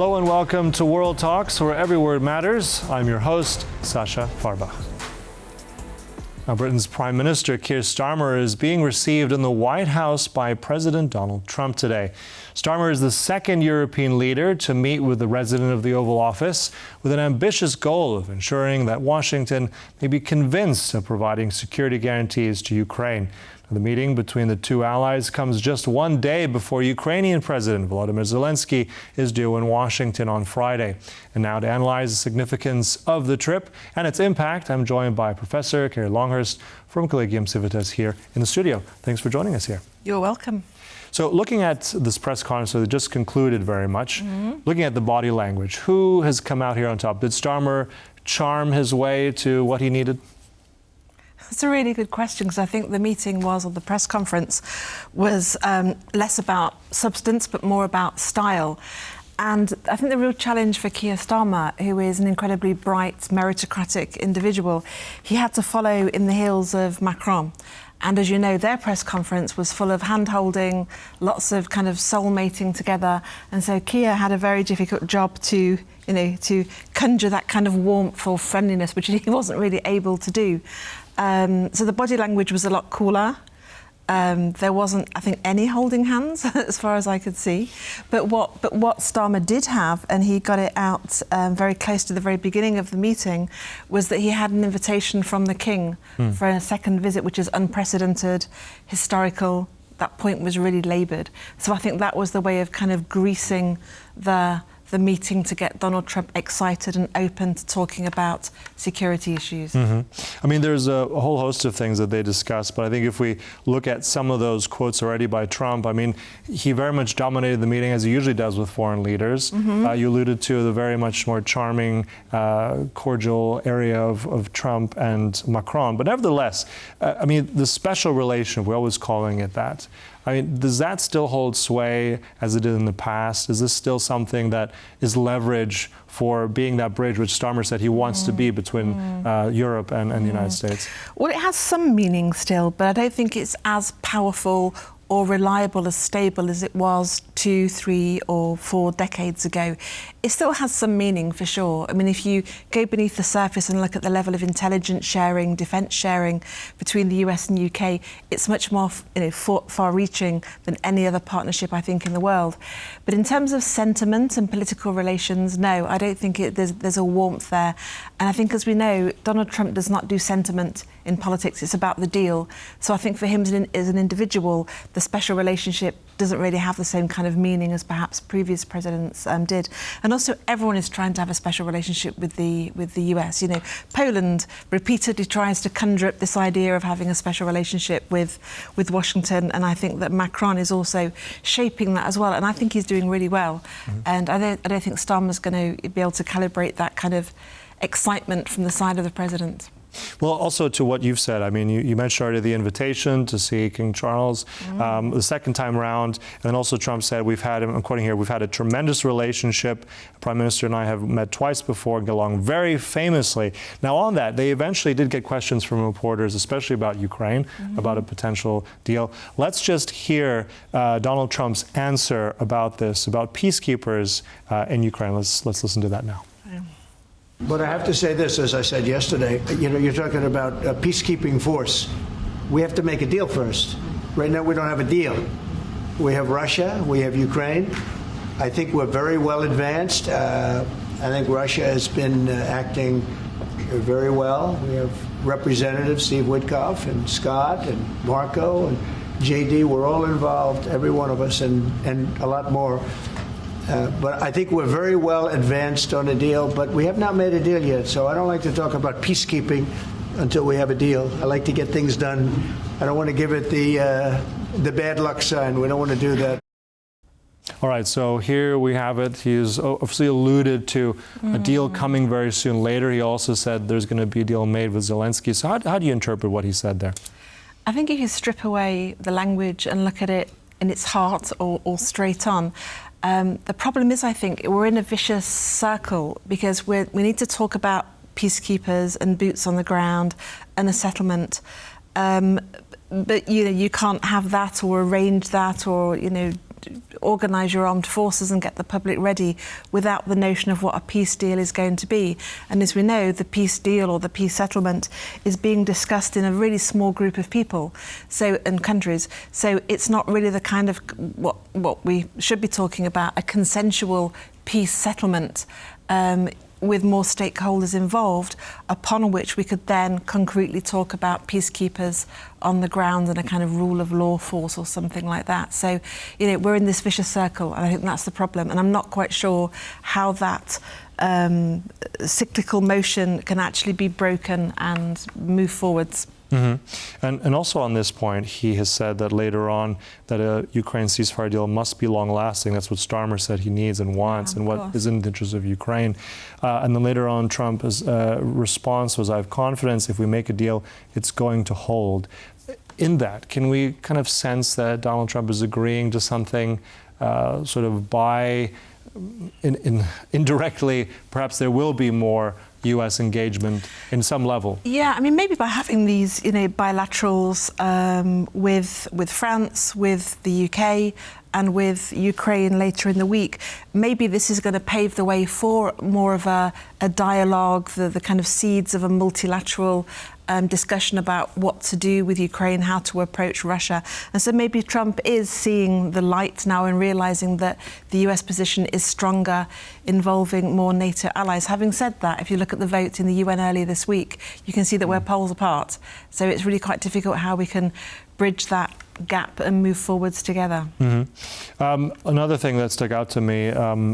Hello and welcome to World Talks, where every word matters. I'm your host, Sasha Farbach. Now, Britain's Prime Minister Keir Starmer is being received in the White House by President Donald Trump today. Starmer is the second European leader to meet with the resident of the Oval Office, with an ambitious goal of ensuring that Washington may be convinced of providing security guarantees to Ukraine. The meeting between the two allies comes just one day before Ukrainian President Volodymyr Zelensky is due in Washington on Friday. And now to analyze the significance of the trip and its impact, I'm joined by Professor Kerry Longhurst from Collegium Civitas here in the studio. Thanks for joining us here. You're welcome. So looking at this press conference that just concluded very much, looking at the body language, who has come out here on top? Did Starmer charm his way to what he needed? That's a really good question, because I think the meeting or the press conference was less about substance but more about style. And I think the real challenge for Keir Starmer, who is an incredibly bright, meritocratic individual, he had to follow in the heels of Macron. And as you know, their press conference was full of hand-holding, lots of kind of soul-mating together. And so Keir had a very difficult job to conjure that kind of warmth or friendliness, which he wasn't really able to do. So the body language was a lot cooler. There wasn't, I think, any holding hands as far as I could see. But what Starmer did have, and he got it out very close to the very beginning of the meeting, was that he had an invitation from the King for a second visit, which is unprecedented, historical. That point was really laboured. So I think that was the way of kind of greasing the meeting to get Donald Trump excited and open to talking about security issues. I mean, there's a whole host of things that they discussed, but I think if we look at some of those quotes already by Trump, I mean, he very much dominated the meeting, as he usually does with foreign leaders. You alluded to the very much more charming, cordial area of Trump and Macron. But nevertheless, I mean, the special relation, we're always calling it that. I mean, does that still hold sway as it did in the past? Is this still something that is leverage for being that bridge, which Starmer said he wants to be between Europe and the United States? Well, it has some meaning still, but I don't think it's as powerful or reliable, as stable as it was 2, 3 or 4 decades ago. It still has some meaning for sure. I mean, if you go beneath the surface and look at the level of intelligence sharing, defence sharing between the US and UK, it's much more far-reaching than any other partnership, I think, in the world. But in terms of sentiment and political relations, no, I don't think there's a warmth there. And I think, as we know, Donald Trump does not do sentiment in politics. It's about the deal. So I think for him as an individual, the special relationship doesn't really have the same kind of meaning as perhaps previous presidents did. And also, everyone is trying to have a special relationship with the US. You know, Poland repeatedly tries to conjure up this idea of having a special relationship with Washington, and I think that Macron is also shaping that as well. And I think he's doing really well. And I don't think Starmer's going to be able to calibrate that kind of excitement from the side of the president. Well, also to what you've said, I mean, you mentioned already the invitation to see King Charles the second time around, and then also Trump said, I'm quoting here, we've had a tremendous relationship. The Prime Minister and I have met twice before and get along very famously. Now on that, they eventually did get questions from reporters, especially about Ukraine, about a potential deal. Let's just hear Donald Trump's answer about this, about peacekeepers in Ukraine. Let's listen to that now. But I have to say this, as I said yesterday, you're talking about a peacekeeping force. We have to make a deal first. Right now, we don't have a deal. We have Russia, we have Ukraine. I think we're very well advanced. I think Russia has been acting very well. We have Representatives Steve Witkoff and Scott and Marco and JD. We're all involved, every one of us, and a lot more. But I think we're very well advanced on a deal, but we have not made a deal yet. So I don't like to talk about peacekeeping until we have a deal. I like to get things done. I don't want to give it the bad luck sign. We don't want to do that. All right, so here we have it. He's obviously alluded to a deal coming very soon. Later, he also said there's going to be a deal made with Zelensky. So how do you interpret what he said there? I think if you strip away the language and look at it in its heart or straight on, the problem is, I think, we're in a vicious circle because we need to talk about peacekeepers and boots on the ground and a settlement. But, you can't have that or arrange that or, organise your armed forces and get the public ready without the notion of what a peace deal is going to be. And as we know, the peace deal or the peace settlement is being discussed in a really small group of people and countries. So it's not really the kind of what we should be talking about, a consensual peace settlement with more stakeholders involved, upon which we could then concretely talk about peacekeepers on the ground and a kind of rule of law force or something like that. So, we're in this vicious circle, and I think that's the problem. And I'm not quite sure how that cyclical motion can actually be broken and move forwards. Mm-hmm. And also on this point, he has said that later on that a Ukraine ceasefire deal must be long-lasting. That's what Starmer said he needs and wants, and what is in the interest of Ukraine. And then later on, Trump's response was, I have confidence if we make a deal, it's going to hold. In that, can we kind of sense that Donald Trump is agreeing to something sort of indirectly, perhaps there will be more U.S. engagement in some level? Yeah, I mean, maybe by having these, bilaterals with France, with the UK, and with Ukraine later in the week, maybe this is going to pave the way for more of a dialogue, the kind of seeds of a multilateral discussion about what to do with Ukraine, how to approach Russia. And so maybe Trump is seeing the light now and realising that the US position is stronger, involving more NATO allies. Having said that, if you look at the vote in the UN earlier this week, you can see that we're poles apart. So it's really quite difficult how we can bridge that gap and move forwards together. Mm-hmm. Another thing that stuck out to me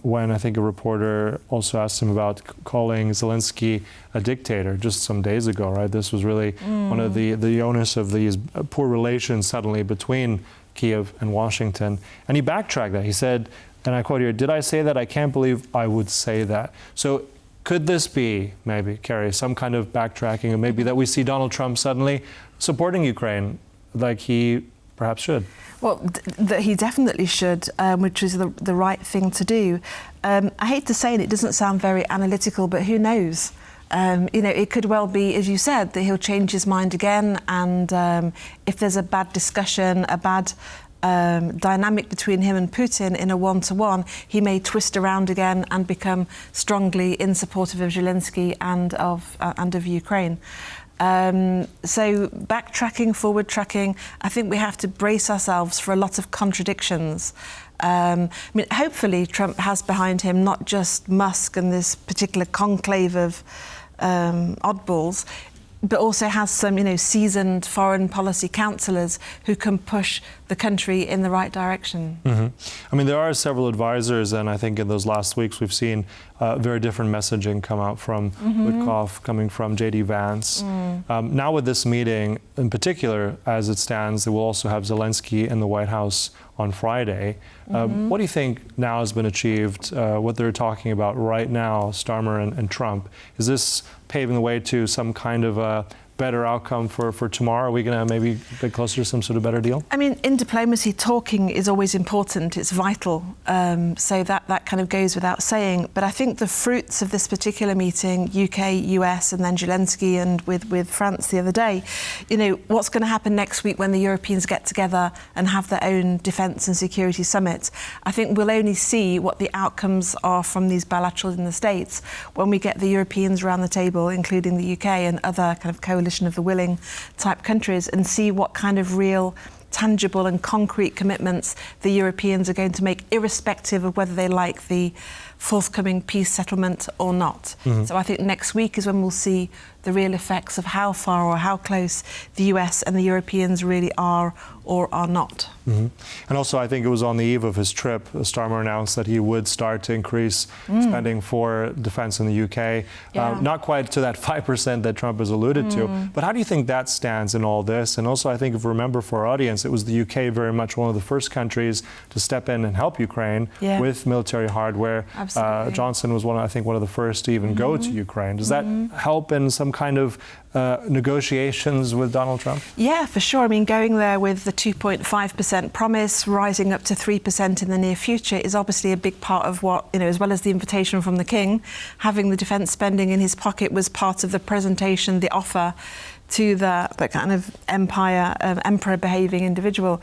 when I think a reporter also asked him about calling Zelensky a dictator just some days ago, right? This was really one of the onus of these poor relations suddenly between Kiev and Washington. And he backtracked that. He said, and I quote here, "Did I say that? I can't believe I would say that." So could this be, maybe, Kerry, some kind of backtracking, and maybe that we see Donald Trump suddenly supporting Ukraine like he perhaps should? Well, that he definitely should, which is the right thing to do. I hate to say it, it doesn't sound very analytical, but who knows? It could well be, as you said, that he'll change his mind again, and if there's a bad discussion, a bad dynamic between him and Putin in a one-to-one, he may twist around again and become strongly in support of Zelensky and of Ukraine. So backtracking, forward tracking, I think we have to brace ourselves for a lot of contradictions. Hopefully Trump has behind him not just Musk and this particular conclave of oddballs, but also has some, seasoned foreign policy counsellors who can push the country in the right direction. Mm-hmm. There are several advisors, and I think in those last weeks we've seen very different messaging come out from Witkoff, coming from J.D. Vance. Now with this meeting, in particular, as it stands, they will also have Zelensky in the White House on Friday. What do you think now has been achieved, what they're talking about right now, Starmer and Trump? Is this paving the way to some kind of a better outcome for tomorrow? Are we going to maybe get closer to some sort of better deal? In diplomacy, talking is always important. It's vital. So that kind of goes without saying. But I think the fruits of this particular meeting, UK, US, and then Zelensky and with France the other day, what's going to happen next week when the Europeans get together and have their own defence and security summit? I think we'll only see what the outcomes are from these bilaterals in the States when we get the Europeans around the table, including the UK and other kind of coalition of the willing type countries, and see what kind of real, tangible and concrete commitments the Europeans are going to make, irrespective of whether they like the forthcoming peace settlement or not. So I think next week is when we'll see the real effects of how far or how close the US and the Europeans really are or are not. And also, I think it was on the eve of his trip, Starmer announced that he would start to increase spending for defence in the UK. Not quite to that 5% that Trump has alluded to, but how do you think that stands in all this? And also, I think if we remember for our audience, it was the UK very much one of the first countries to step in and help Ukraine with military hardware. Johnson was one of the first to even go to Ukraine. Does that help in some kind of negotiations with Donald Trump? Yeah, for sure. Going there with the 2.5% promise, rising up to 3% in the near future is obviously a big part of what, as well as the invitation from the King, having the defence spending in his pocket was part of the presentation, the offer to the kind of emperor-behaving individual.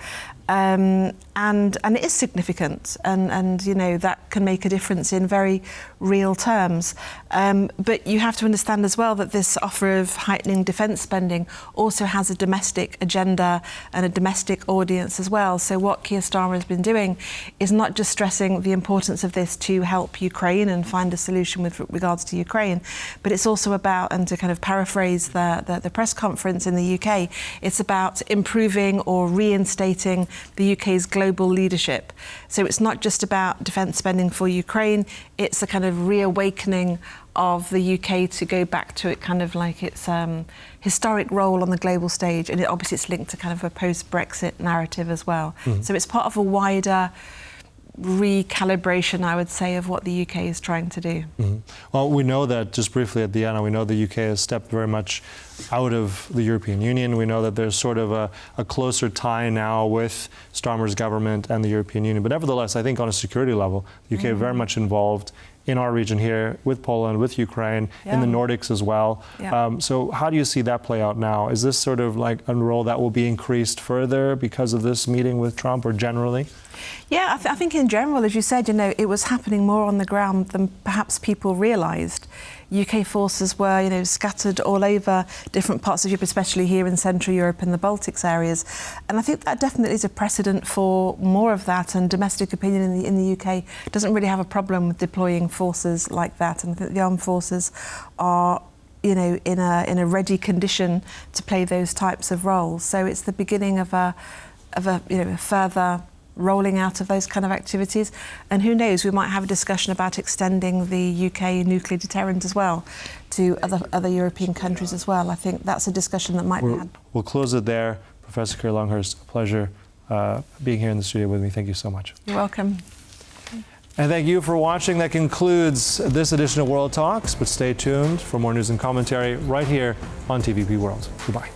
and it is significant, and you know that can make a difference in very real terms. But you have to understand as well that this offer of heightening defence spending also has a domestic agenda and a domestic audience as well. So what Keir Starmer has been doing is not just stressing the importance of this to help Ukraine and find a solution with regards to Ukraine, but it's also about, and to kind of paraphrase the press conference in the UK, it's about improving or reinstating the UK's global leadership. So it's not just about defence spending for Ukraine, it's a kind of reawakening of the UK to go back to it kind of like its historic role on the global stage, and obviously it's linked to kind of a post-Brexit narrative as well. Mm-hmm. So it's part of a wider recalibration, I would say, of what the UK is trying to do. Mm-hmm. Well, we know that, just briefly at the end, we know the UK has stepped very much out of the European Union. We know that there's sort of a closer tie now with Starmer's government and the European Union. But nevertheless, I think on a security level, the UK very much involved in our region here, with Poland, with Ukraine, in the Nordics as well. Yeah. So how do you see that play out now? Is this sort of like a role that will be increased further because of this meeting with Trump, or generally? Yeah, I think in general, as you said, you know, it was happening more on the ground than perhaps people realised. UK forces were, you know, scattered all over different parts of Europe, especially here in Central Europe and the Baltics areas. And I think that definitely is a precedent for more of that, and domestic opinion in the UK doesn't really have a problem with deploying forces like that. And I think the armed forces are, you know, in a ready condition to play those types of roles. So it's the beginning of a you know, a further rolling out of those kind of activities. And who knows, we might have a discussion about extending the UK nuclear deterrent as well to other European countries as well. I think that's a discussion that might be had. We'll close it there. Professor Kerry Longhurst, a pleasure being here in the studio with me. Thank you so much. You're welcome. And thank you for watching. That concludes this edition of World Talks, but stay tuned for more news and commentary right here on TVP World. Goodbye.